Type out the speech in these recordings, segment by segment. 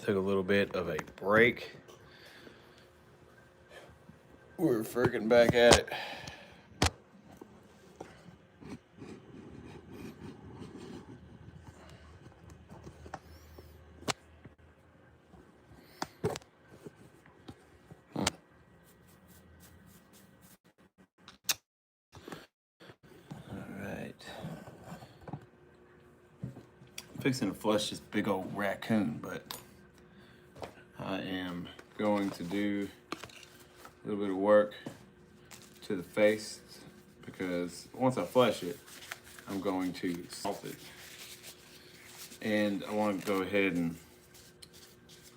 Took a little bit of a break. We're freaking back at it. Fixing to flush this big old raccoon, but I am going to do a little bit of work to the face because once I flush it, I'm going to salt it. And I want to go ahead and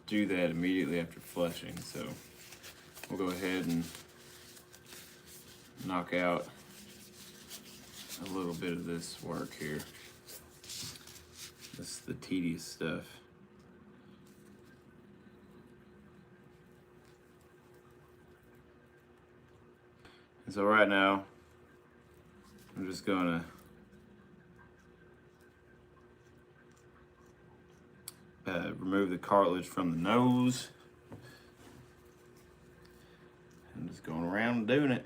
do that immediately after flushing. So we'll go ahead and knock out a little bit of this work here. This is the tedious stuff. And so right now, I'm just gonna remove the cartilage from the nose. I'm just going around and doing it.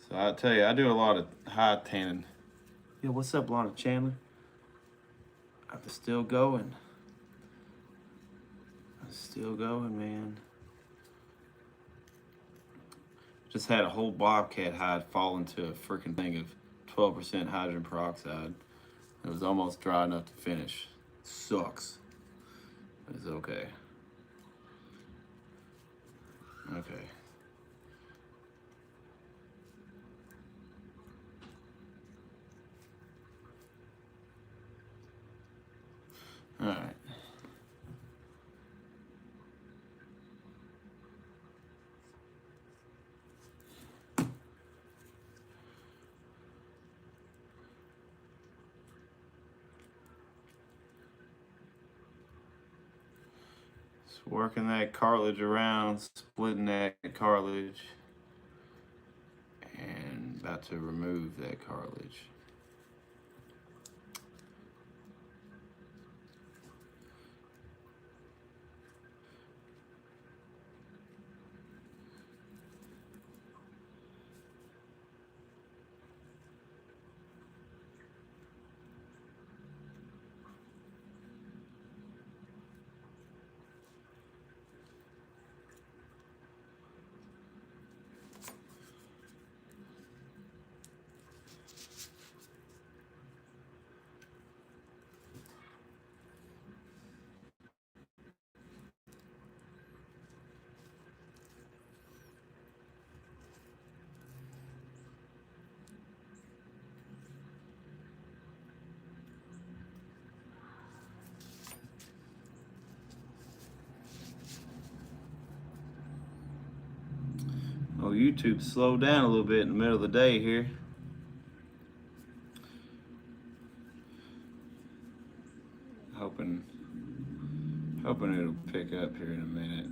So I'll tell you, I do a lot of high tanning. Yo, what's up, Lana Chandler? I'm still going. I'm still going, man. Just had a whole bobcat hide fall into a freaking thing of 12% hydrogen peroxide. It was almost dry enough to finish. Sucks. But it's okay. Okay. All right. Just working that cartilage around, splitting that cartilage, and about to remove that cartilage. Oh, YouTube slowed down a little bit in the middle of the day here. Hoping it'll pick up here in a minute.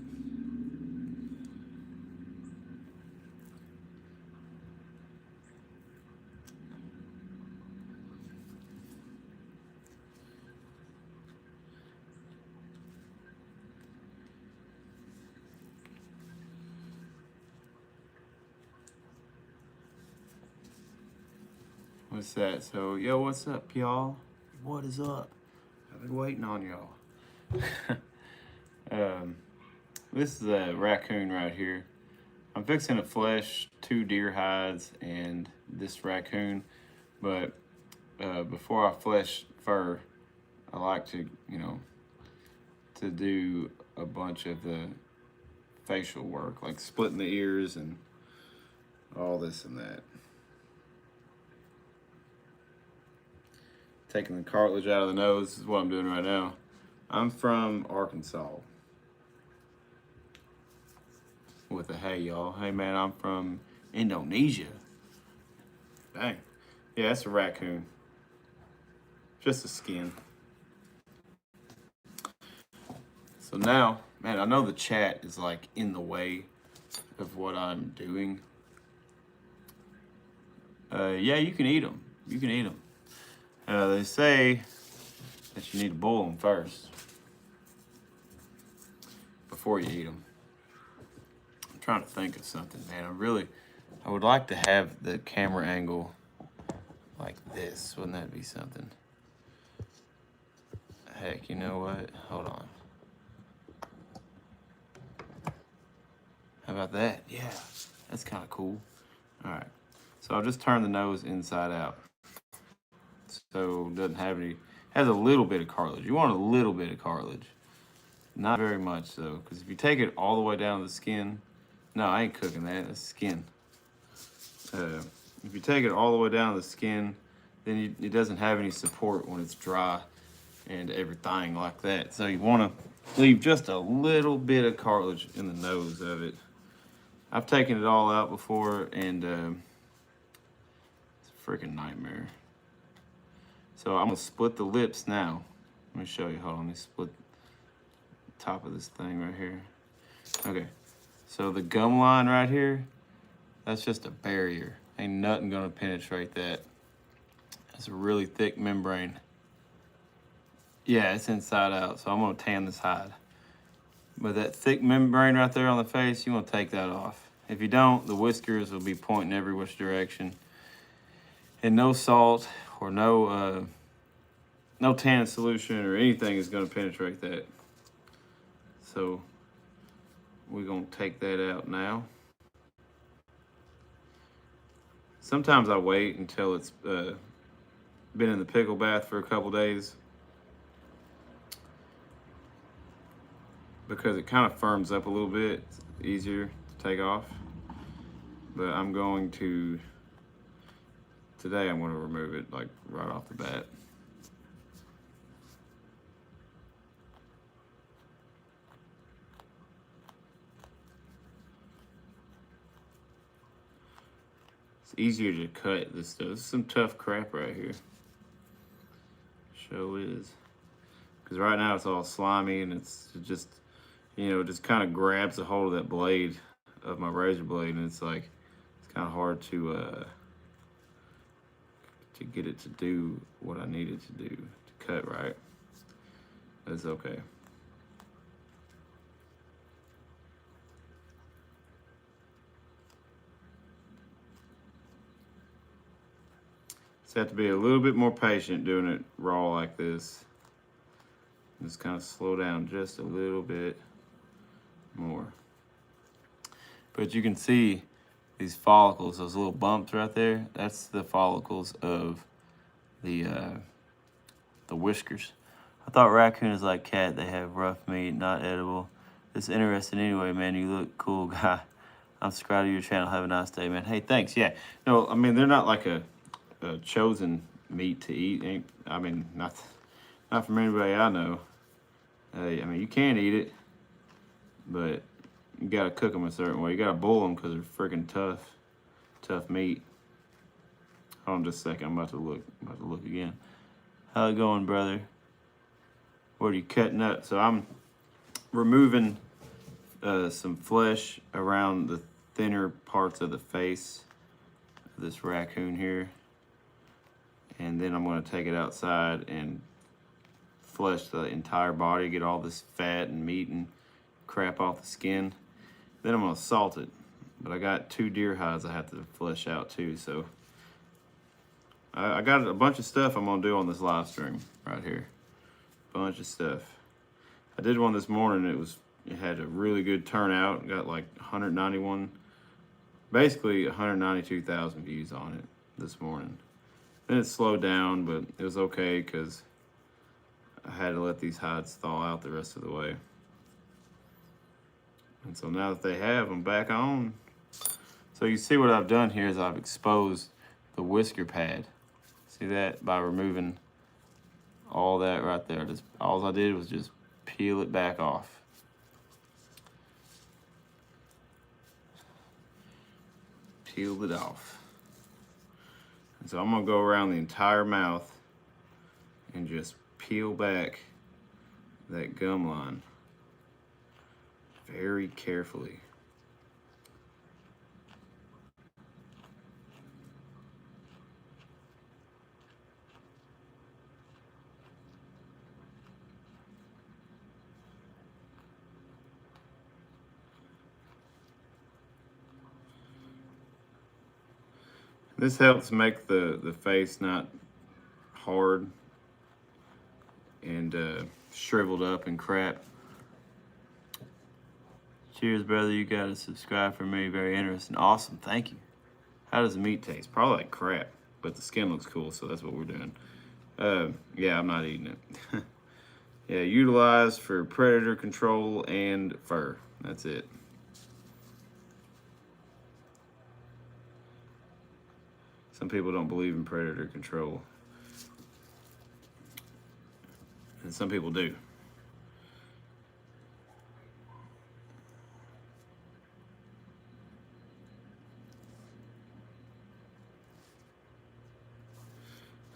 What's that? So, yo, what's up, y'all? What is up? I've been waiting on y'all. This is a raccoon right here. I'm fixing to flesh 2 deer hides and this raccoon, but before I flesh fur, I like to, to do a bunch of the facial work, like splitting the ears and all this and that. Taking the cartilage out of the nose is what I'm doing right now. I'm from Arkansas. With a hey, y'all. Hey, man, I'm from Indonesia. Dang. Yeah, that's a raccoon. Just the skin. So now, man, I know the chat is like in the way of what I'm doing. Yeah, you can eat them. You can eat them. They say that you need to boil them first before you eat them. I'm trying to think of something, man. I would like to have the camera angle like this. Wouldn't that be something? Heck, you know what? Hold on. How about that? Yeah, that's kind of cool. All right, so I'll just turn the nose inside out. So it doesn't have any, has a little bit of cartilage. You want a little bit of cartilage. Not very much though, because if you take it all the way down to the skin, no, I ain't cooking that, that's skin. If you take it all the way down to the skin, then it doesn't have any support when it's dry and everything like that. So you want to leave just a little bit of cartilage in the nose of it. I've taken it all out before, and it's a freaking nightmare. So I'm gonna split the lips now. Let me show you. Hold on, let me split the top of this thing right here. Okay, so the gum line right here, that's just a barrier. Ain't nothing gonna penetrate that. It's a really thick membrane. Yeah, it's inside out, so I'm gonna tan this hide. But that thick membrane right there on the face, you wanna take that off. If you don't, the whiskers will be pointing every which direction. And no salt or no tannin solution or anything is gonna penetrate that. So we're gonna take that out now. Sometimes I wait until it's been in the pickle bath for a couple days, because it kind of firms up a little bit. It's easier to take off. But I'm going to, today I'm going to remove it like right off the bat. It's easier to cut this stuff. This is some tough crap right here. Show is. Because right now it's all slimy and it's just, just kind of grabs a hold of that blade of my razor blade, and it's like, it's kind of hard to get it to do what I need it to do, to cut right. That's okay. Just have to be a little bit more patient doing it raw like this. Just kind of slow down just a little bit more. But you can see these follicles, those little bumps right there, that's the follicles of the whiskers. I thought raccoon is like cat, they have rough meat, not edible. It's interesting anyway, man. You look cool, guy. I'm subscribed to your channel. Have a nice day, man. Hey, thanks. Yeah. No, I mean, they're not like a chosen meat to eat. I mean, not from anybody I know. I mean, you can eat it, but you gotta cook them a certain way. You gotta boil them because they're freaking tough meat. Hold on just a second. I'm about to look again. How it going, brother? What are you cutting up? So I'm removing some flesh around the thinner parts of the face of this raccoon here, and then I'm going to take it outside and flesh the entire body, get all this fat and meat and crap off the skin. Then I'm going to salt it, but I got 2 deer hides I have to flesh out too, so I got a bunch of stuff I'm going to do on this live stream right here. Bunch of stuff. I did one this morning. It had a really good turnout. Got like 191, basically 192,000 views on it this morning. Then it slowed down, but it was okay because I had to let these hides thaw out the rest of the way. And so now that they have them back on, so you see what I've done here is I've exposed the whisker pad. See that? By removing all that right there. Just all I did was just peel it back off. Peeled it off. And so I'm gonna go around the entire mouth and just peel back that gum line very carefully. This helps make the face not hard and shriveled up and crap. Cheers, brother. You got to subscribe for me. Very interesting. Awesome. Thank you. How does the meat taste? Probably like crap, but the skin looks cool, so that's what we're doing. Yeah, I'm not eating it. Yeah, utilized for predator control and fur. That's it. Some people don't believe in predator control. And some people do.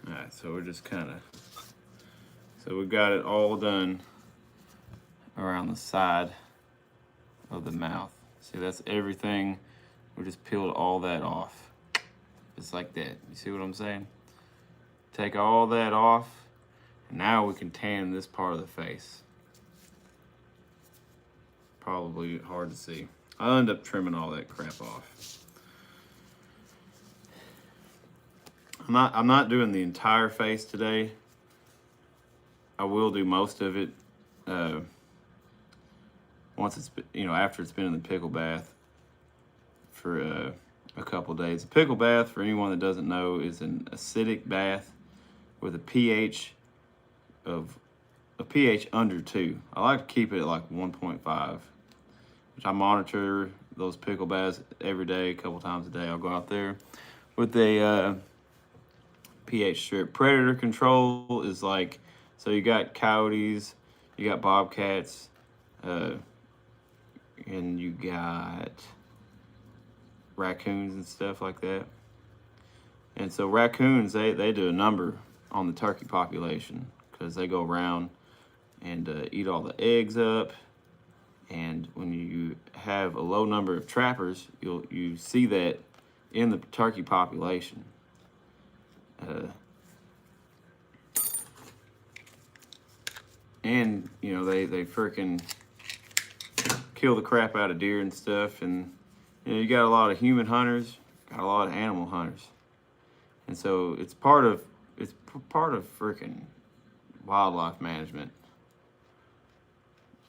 Alright, so we're just kind of... So we got it all done around the side of the mouth. See, that's everything. We just peeled all that off. Just like that. You see what I'm saying? Take all that off. And now we can tan this part of the face. Probably hard to see. I'll end up trimming all that crap off. I'm not doing the entire face today. I will do most of it once it's, after it's been in the pickle bath for a couple days. A pickle bath, for anyone that doesn't know, is an acidic bath with a pH under 2. I like to keep it at like 1.5, which I monitor those pickle baths every day, a couple times a day. I'll go out there with a pH strip. Predator control is like, so you got coyotes, you got bobcats, and you got raccoons and stuff like that. And so raccoons, they do a number on the turkey population because they go around and eat all the eggs up. And when you have a low number of trappers, you see that in the turkey population. And they freaking kill the crap out of deer and stuff. And you got a lot of human hunters, got a lot of animal hunters, and so it's part of freaking wildlife management.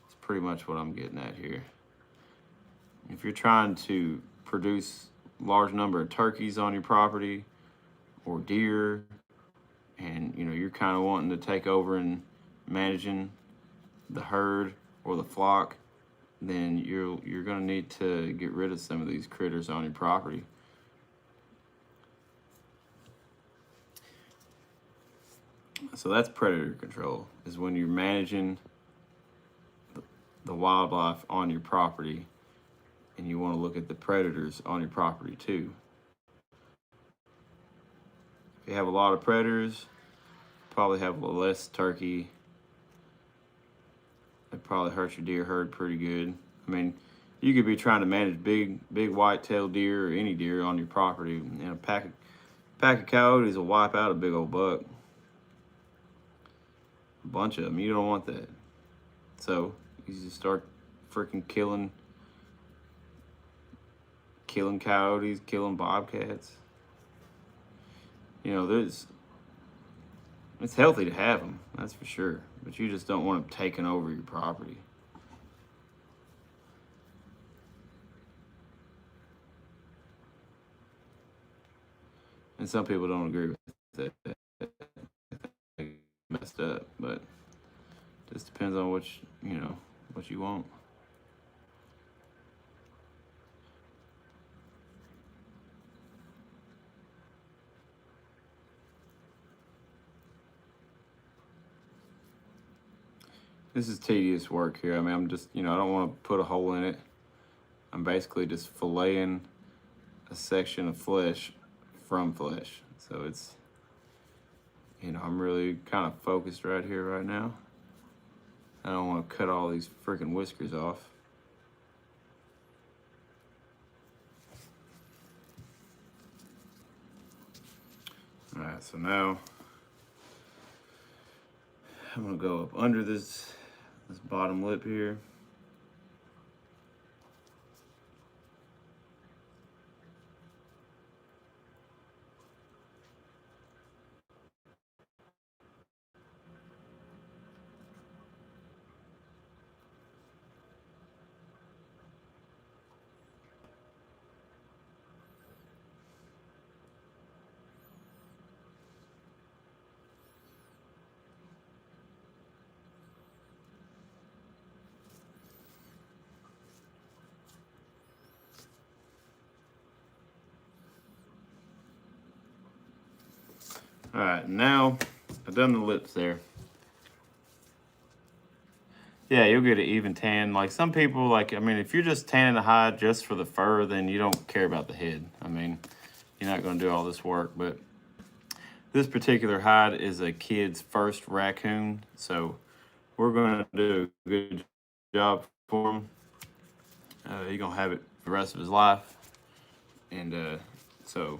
It's pretty much what I'm getting at here. If you're trying to produce large number of turkeys on your property or deer, and you're kind of wanting to take over and managing the herd or the flock, then you're going to need to get rid of some of these critters on your property. So that's predator control, is when you're managing the wildlife on your property and you want to look at the predators on your property too. If you have a lot of predators, probably have less turkey. It probably hurt your deer herd pretty good. I mean, you could be trying to manage big white-tailed deer or any deer on your property, and a pack of coyotes will wipe out a big old buck. A bunch of them. You don't want that. So you just start freaking killing coyotes, killing bobcats. It's healthy to have them, that's for sure. But you just don't want them taking over your property. And some people don't agree with that. Messed up, but it just depends on what you want. This is tedious work here. I mean, I'm just, I don't want to put a hole in it. I'm basically just filleting a section of flesh from flesh. So it's, I'm really kind of focused right here, right now. I don't want to cut all these freaking whiskers off. All right, so now I'm gonna go up under this bottom lip here. All right, now I've done the lips there. Yeah, you'll get an even tan. Like some people, like, I mean, if you're just tanning the hide just for the fur, then you don't care about the head. I mean, you're not going to do all this work. But this particular hide is a kid's first raccoon, so we're going to do a good job for him. He's going to have it for the rest of his life. And so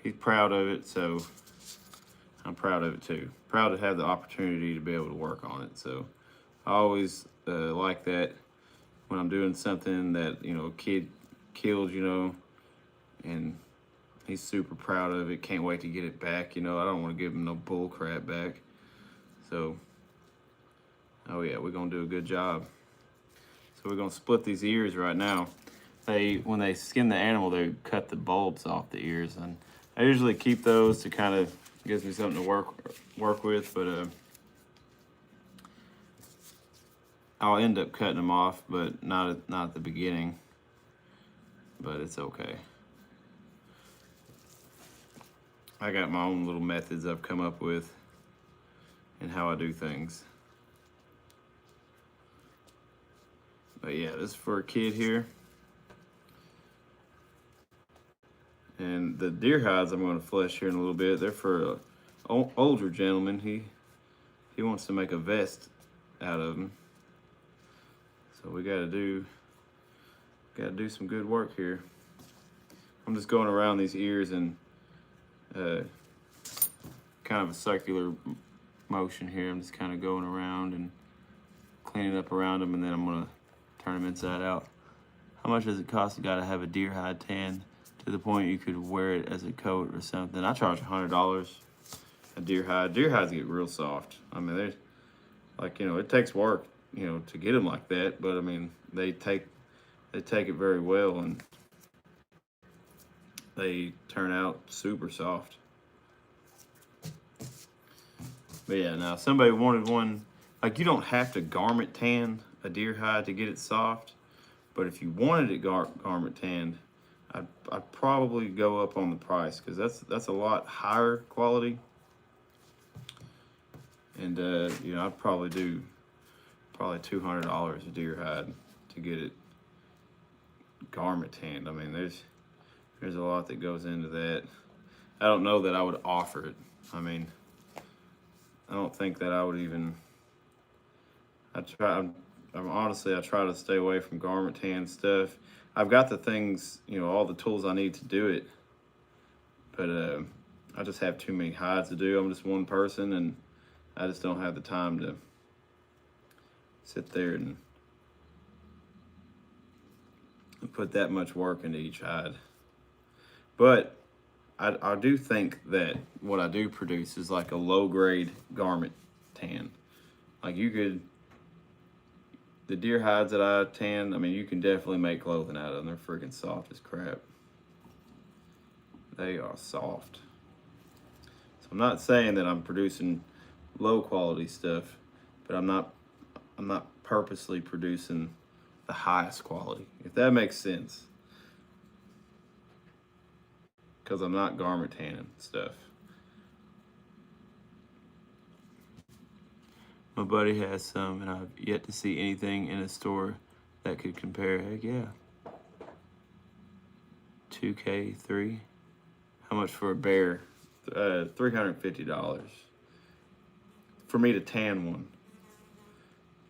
he's proud of it, so I'm proud of it too. Proud to have the opportunity to be able to work on it. So I always like that when I'm doing something that, you know, a kid killed, you know, and he's super proud of it. Can't wait to get it back. You know, I don't want to give him no bull crap back. So, oh yeah, we're going to do a good job. So we're going to split these ears right now. When they skin the animal, they cut the bulbs off the ears, and I usually keep those to kind of gives me something to work with, but I'll end up cutting them off, but not at the beginning. But it's okay. I got my own little methods I've come up with and how I do things. But yeah, this is for a kid here. And the deer hides I'm going to flesh here in a little bit. They're for an older gentleman. He wants to make a vest out of them. So we got to do some good work here. I'm just going around these ears in kind of a circular motion here. I'm just kind of going around and cleaning up around them, and then I'm going to turn them inside out. How much does it cost a guy to have a deer hide tan to the point you could wear it as a coat or something? I charge $100 a deer hide. Deer hides get real soft. I mean, they're like, you know, it takes work, you know, to get them like that, but I mean, they take it very well, and they turn out super soft. But yeah, now if somebody wanted one, like, you don't have to garment tan a deer hide to get it soft, but if you wanted it garment tanned, I'd probably go up on the price, because that's a lot higher quality. And you know, I'd probably do $200 a deer hide to get it garment tanned. I mean, there's a lot that goes into that. I don't know that I would offer it. I mean, I don't think that I would even. I try to stay away from garment tan stuff. I've got the things, you know, all the tools I need to do it, but I just have too many hides to do. I'm just one person, and I just don't have the time to sit there and put that much work into each hide. But I do think that what I do produce is like a low grade garment tan. Like the deer hides that I tan, I mean, you can definitely make clothing out of them. They're freaking soft as crap. They are soft. So I'm not saying that I'm producing low quality stuff, but I'm not purposely producing the highest quality, if that makes sense. Because I'm not garment tanning stuff. My buddy has some, and I've yet to see anything in a store that could compare. Heck yeah. $2K3. How much for a bear? $350 for me to tan one.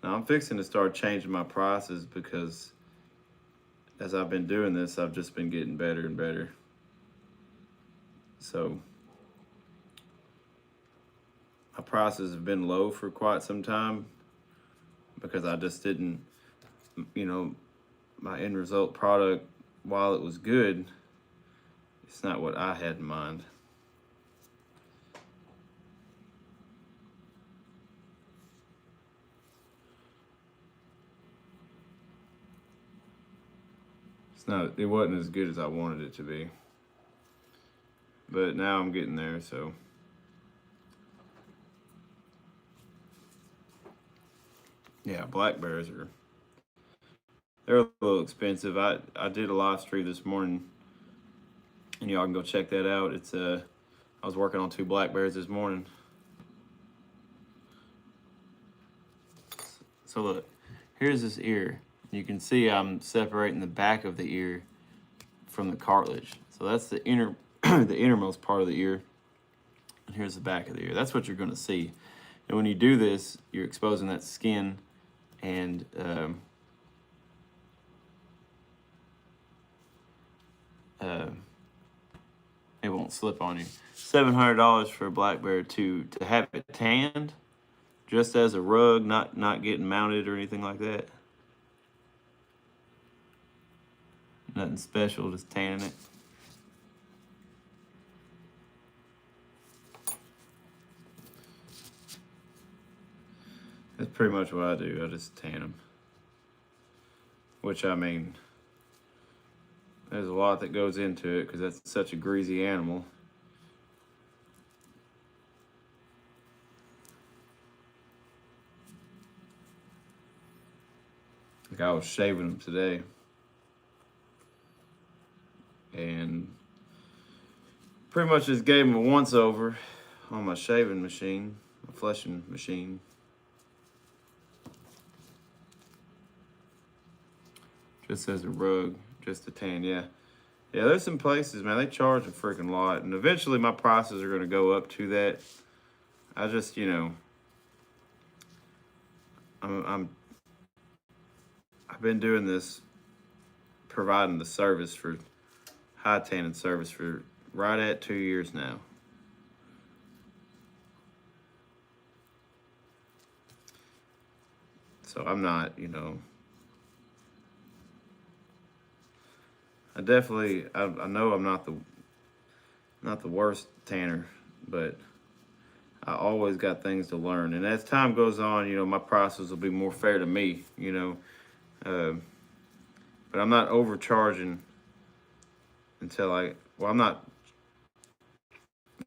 Now I'm fixing to start changing my prices, because as I've been doing this, I've just been getting better and better. So my prices have been low for quite some time, because I just didn't, you know, my end result product, while it was good, it's not what I had in mind. It wasn't as good as I wanted it to be. But now I'm getting there, so. Yeah, black bears they're a little expensive. I did a live stream this morning, and y'all can go check that out. It's I was working on 2 black bears this morning. So look, here's this ear. You can see I'm separating the back of the ear from the cartilage. So that's the inner, the innermost part of the ear. And here's the back of the ear. That's what you're gonna see. And when you do this, you're exposing that skin, and it won't slip on you. $700 for a black bear to have it tanned, just as a rug, not getting mounted or anything like that. Nothing special, just tanning it. That's pretty much what I do. I just tan them. Which, I mean, there's a lot that goes into it because that's such a greasy animal. Like, I was shaving them today, and pretty much just gave them a once over on my shaving machine, my fleshing machine. Just as a rug, just a tan, yeah. Yeah, there's some places, man, they charge a freaking lot, and eventually my prices are gonna go up to that. I just, you know, I've been doing this, providing the service for high tanning service for right at 2 years now. So I'm not, you know, I know I'm not the worst tanner, but I always got things to learn. And as time goes on, you know, my process will be more fair to me, you know. But I'm not overcharging until I'm not,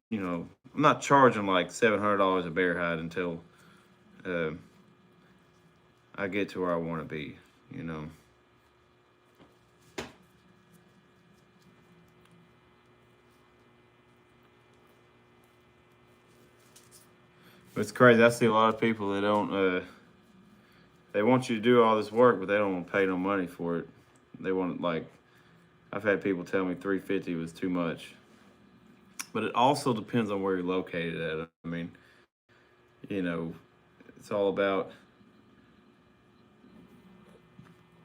you know, I'm not charging like $700 a bear hide until I get to where I want to be, you know. But it's crazy. I see a lot of people that don't, they want you to do all this work, but they don't want to pay no money for it. They want, like, I've had people tell me $350 was too much. But it also depends on where you're located at. I mean, you know, it's all about,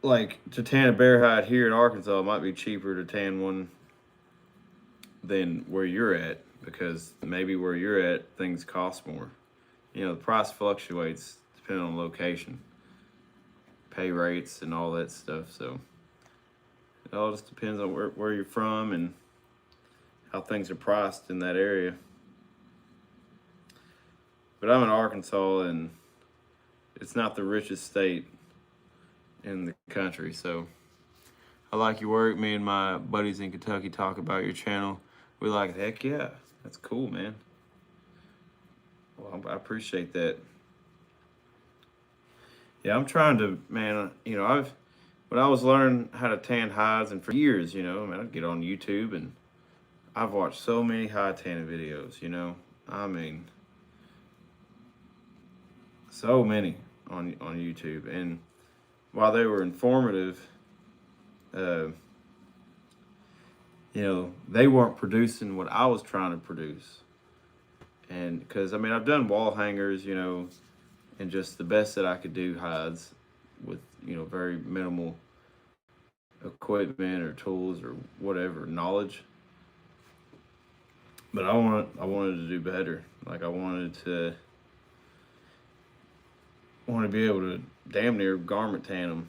like, to tan a bear hide here in Arkansas, it might be cheaper to tan one than where you're at, because maybe where you're at, things cost more. You know, the price fluctuates depending on location, pay rates, and all that stuff. So it all just depends on where you're from and how things are priced in that area. But I'm in Arkansas, and it's not the richest state in the country. So I like your work. Me and my buddies in Kentucky talk about your channel. We like, heck yeah, that's cool, man. Well, I appreciate that. Yeah, I'm trying to, man, you know, when I was learning how to tan hides, and for years, you know, I mean, I'd get on YouTube, and I've watched so many hide tanning videos, you know. I mean, so many on YouTube. And while they were informative, you know, they weren't producing what I was trying to produce. And because, I mean, I've done wall hangers, you know, and just the best that I could do hides with, you know, very minimal equipment or tools or whatever, knowledge. But I wanted to do better. Like, I wanted to be able to damn near garment tan them.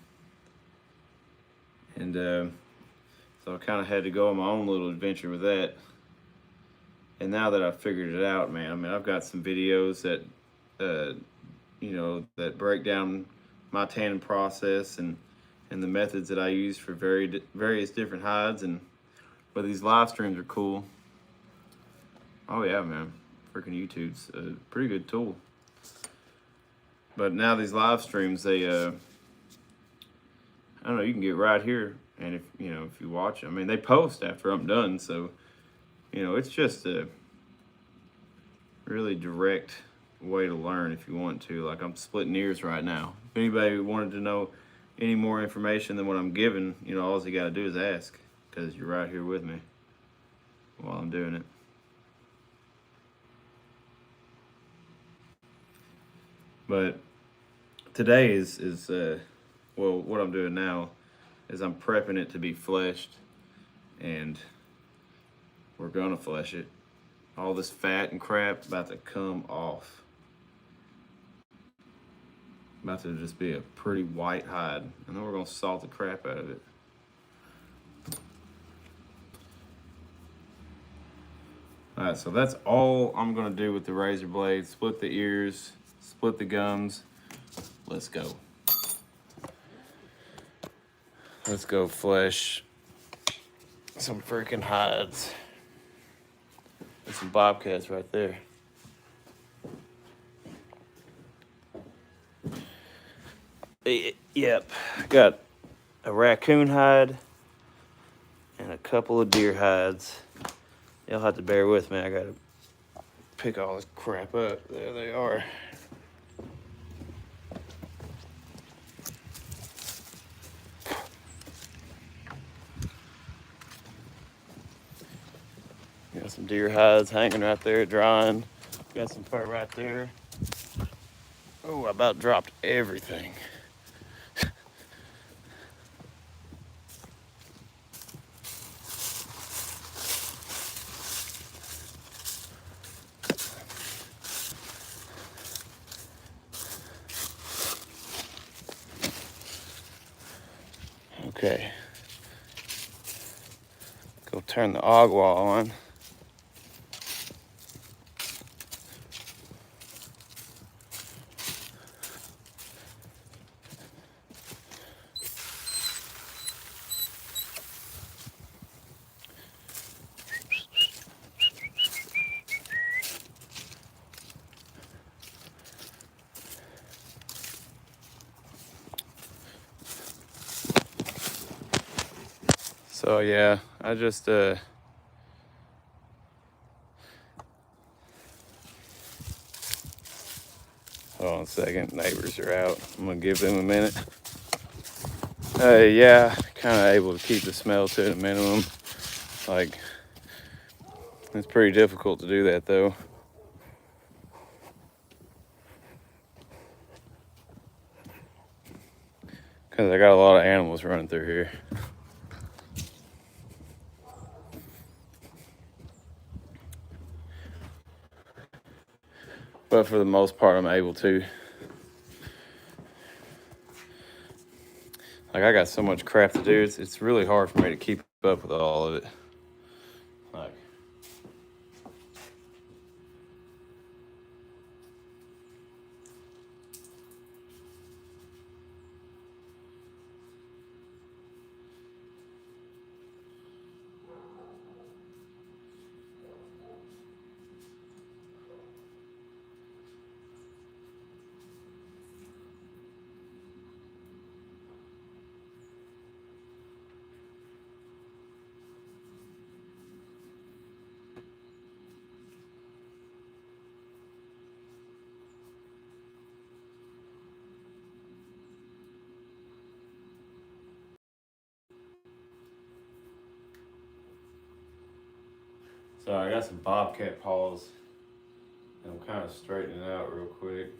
And so I kind of had to go on my own little adventure with that. And now that I've figured it out, man, I mean, I've got some videos that, you know, that break down my tanning process and the methods that I use for various different hides. But these live streams are cool. Oh yeah, man, freaking YouTube's a pretty good tool. But now these live streams, they, I don't know, you can get right here, and if you watch, I mean, they post after I'm done, so, you know, it's just really direct way to learn if you want to. Like I'm splitting ears right now. If anybody wanted to know any more information than what I'm giving, you know, all you got to do is ask, because you're right here with me while I'm doing it. But today is well, what I'm doing now is I'm prepping it to be fleshed, and we're gonna flesh it. All this fat and crap about to come off. About to just be a pretty white hide, and then we're gonna salt the crap out of it. All right, so that's all I'm gonna do with the razor blade. Split the ears, split the gums. Let's go. Let's go flesh some freaking hides. There's some bobcats right there. Yep, got a raccoon hide and a couple of deer hides. You'll have to bear with me. I gotta pick all this crap up. There they are. Got some deer hides hanging right there, drying. Got some fur right there. Oh, I about dropped everything. Okay. Go turn the agua on. So yeah, I just hold on a second, neighbors are out. I'm gonna give them a minute. Yeah, kind of able to keep the smell to a minimum. Like, it's pretty difficult to do that though. Because I got a lot of animals running through here. But for the most part, I'm able to. Like, I got so much crap to do, it's really hard for me to keep up with all of it. Like, so I got some bobcat paws, and I'm kind of straightening it out real quick.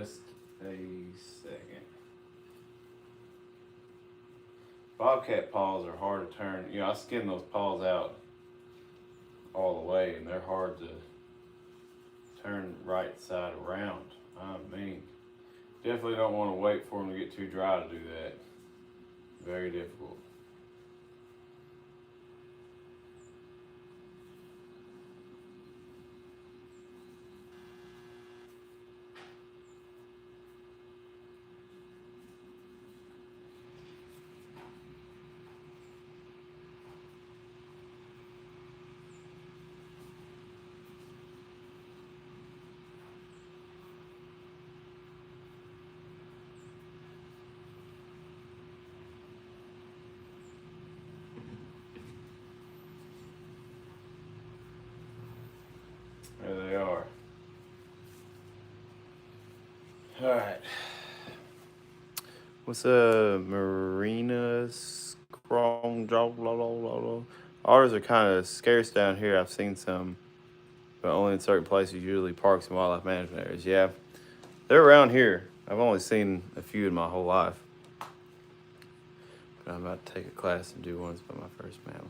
just a second. Bobcat paws are hard to turn. You know, I skin those paws out all the way, and they're hard to turn right side around. I mean, definitely don't want to wait for them to get too dry to do that. Very difficult. There they are. All right. What's a marina scrum job? Otters are kind of scarce down here. I've seen some, but only in certain places, usually parks and wildlife management areas. Yeah, they're around here. I've only seen a few in my whole life. But I'm about to take a class and do one by my first mammal.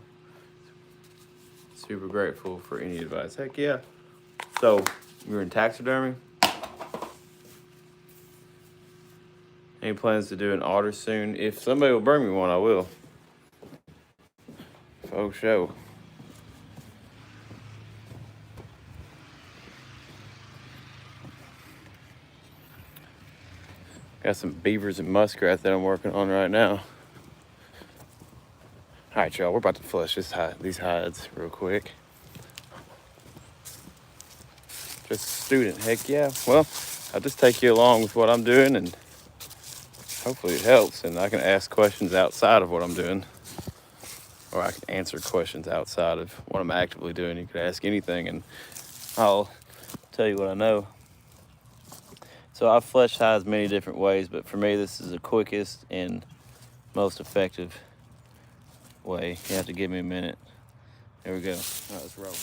Super grateful for any advice. Heck yeah. So, you're in taxidermy? Any plans to do an otter soon? If somebody will bring me one, I will. Oh, show. Got some beavers and muskrat that I'm working on right now. All right, y'all, we're about to flush these hides real quick. Just a student, heck yeah. Well, I'll just take you along with what I'm doing, and hopefully it helps, and I can ask questions outside of what I'm doing. Or I can answer questions outside of what I'm actively doing. You can ask anything, and I'll tell you what I know. So I've fleshed hides many different ways, but for me, this is the quickest and most effective way. You have to give me a minute. There we go. All right, let's roll.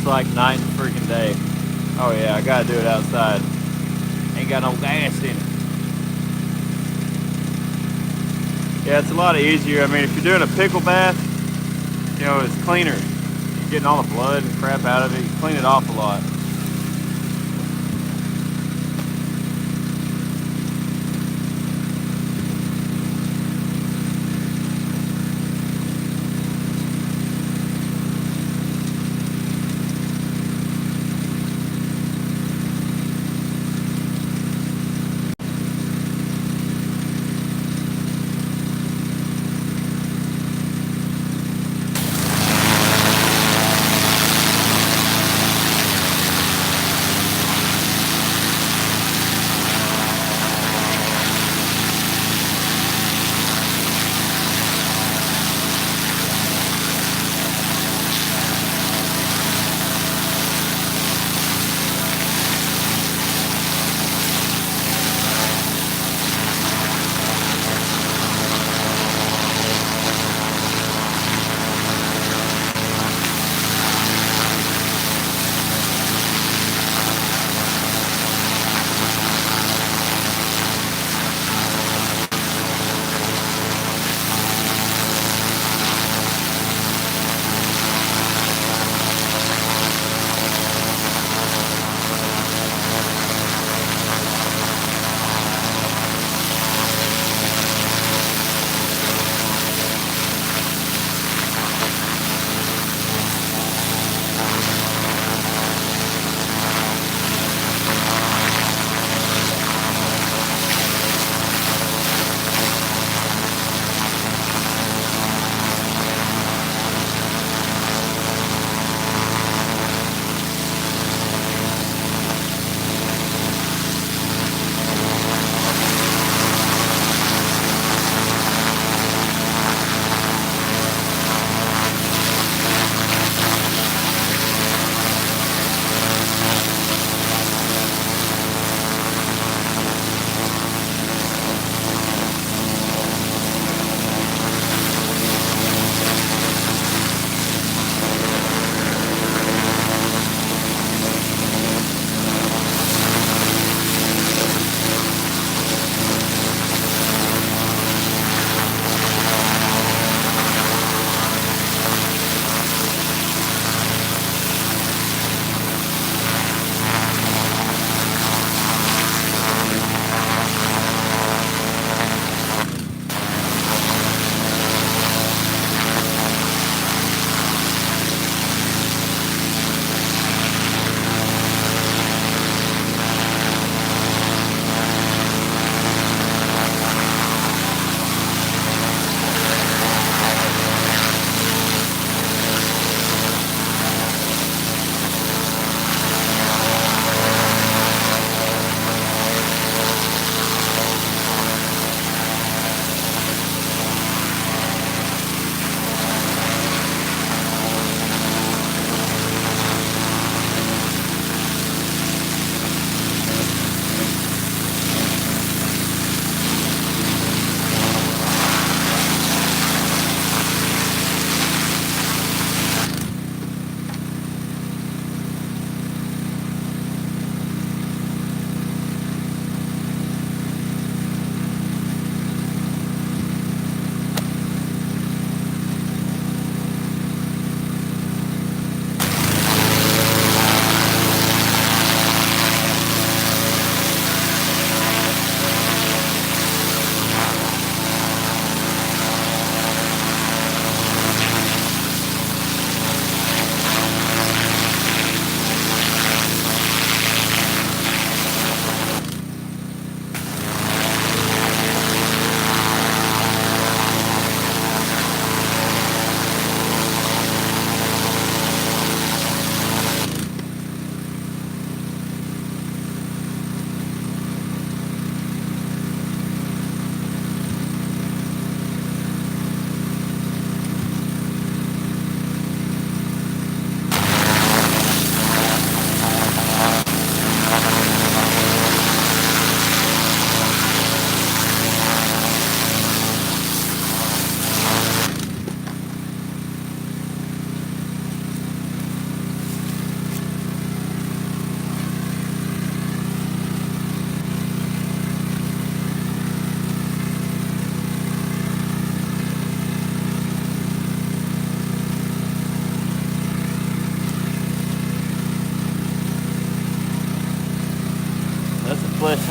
It's like night and freaking day. Oh yeah, I gotta do it outside. Ain't got no gas in it. Yeah, it's a lot easier. I mean, if you're doing a pickle bath, you know, it's cleaner. You're getting all the blood and crap out of it. You clean it off a lot.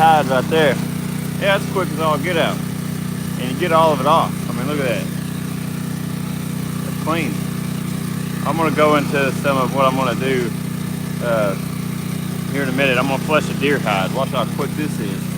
hide right there. Yeah, that's quick as all get out. And you get all of it off. I mean, look at that. It's clean. I'm gonna go into some of what I'm gonna do here in a minute. I'm gonna flesh a deer hide. Watch how quick this is.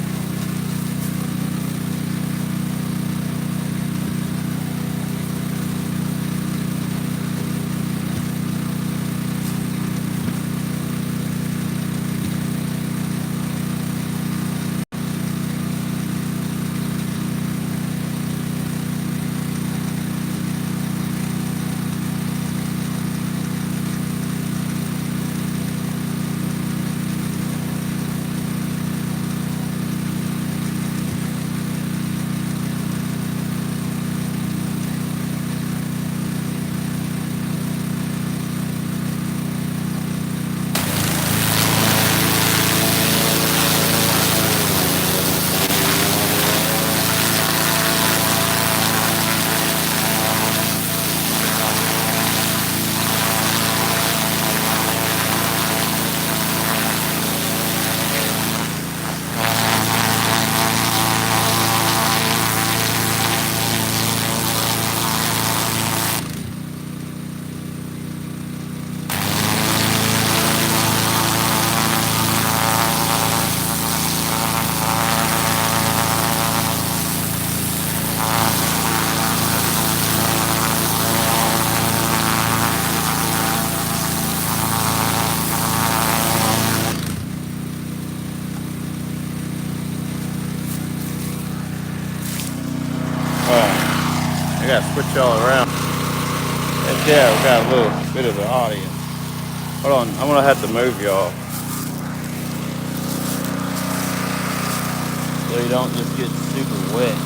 I gotta switch y'all around. Yeah, we got a little bit of the audience. Hold on, I'm gonna have to move y'all so you don't just get super wet.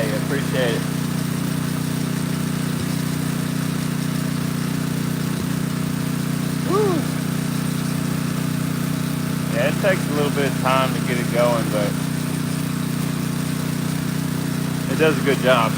Hey, appreciate it. Woo. Yeah, it takes a little bit of time to get it going, but it does a good job.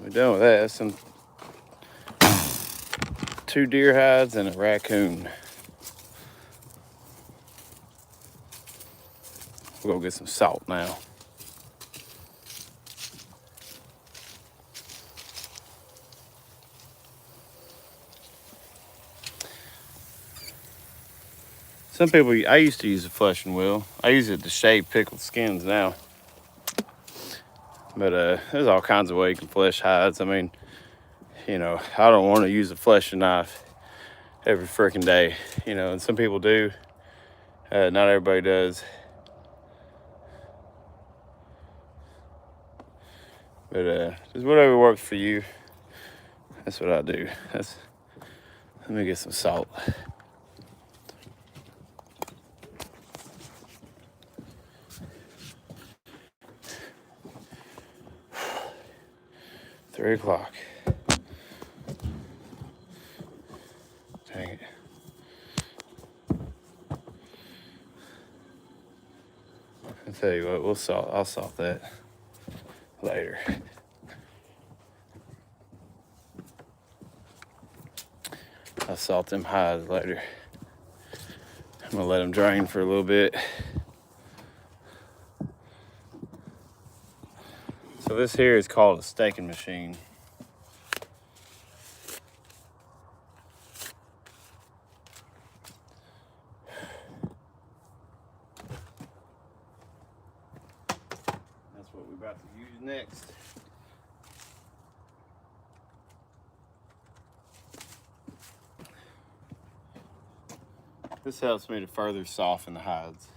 We're done with that. That's some 2 deer hides and a raccoon. We'll go get some salt now. Some people, I used to use a fleshing wheel. I use it to shave pickled skins now. But there's all kinds of ways you can flesh hides. I mean, you know, I don't want to use a fleshing knife every freaking day, you know, and some people do. Not everybody does. But just whatever works for you, that's what I do. Let me get some salt. Three o'clock. Dang it. I'll tell you what, I'll salt that later. I'll salt them hides later. I'm gonna let them drain for a little bit. So this here is called a staking machine. That's what we're about to use next. This helps me to further soften the hides.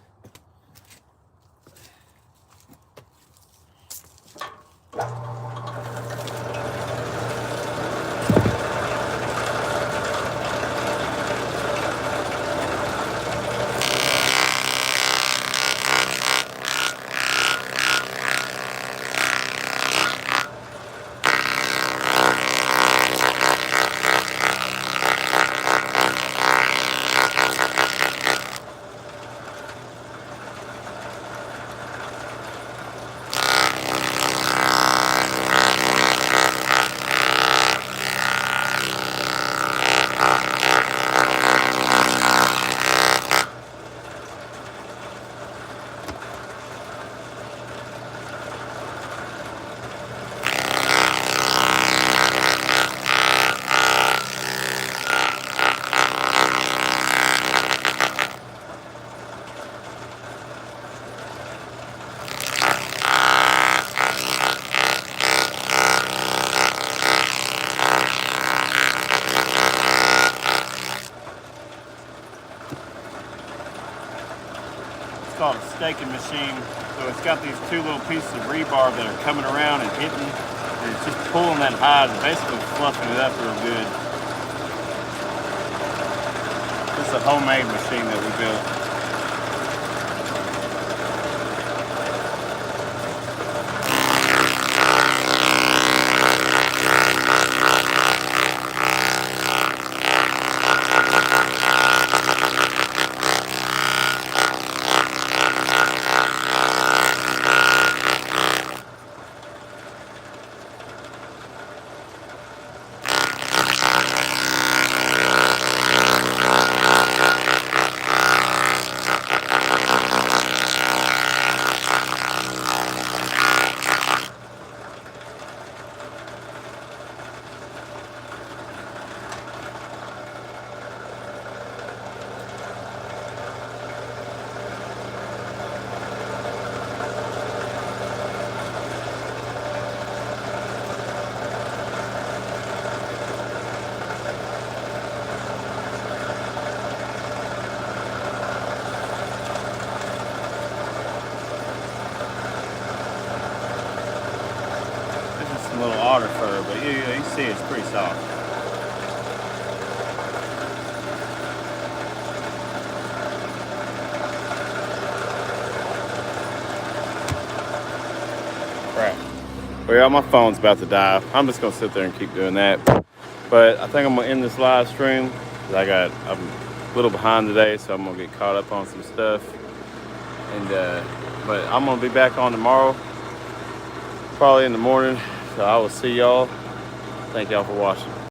It's called a staking machine. So it's got these 2 little pieces of rebar that are coming around and hitting, and it's just pulling that hide and basically fluffing it up real good. This is a homemade machine that we built. A little otter fur, but you see it's pretty soft. Crap. Well, yeah, my phone's about to die. I'm just gonna sit there and keep doing that. But I think I'm gonna end this live stream because I'm a little behind today, so I'm gonna get caught up on some stuff. And but I'm gonna be back on tomorrow, probably in the morning. So I will see y'all. Thank y'all for watching.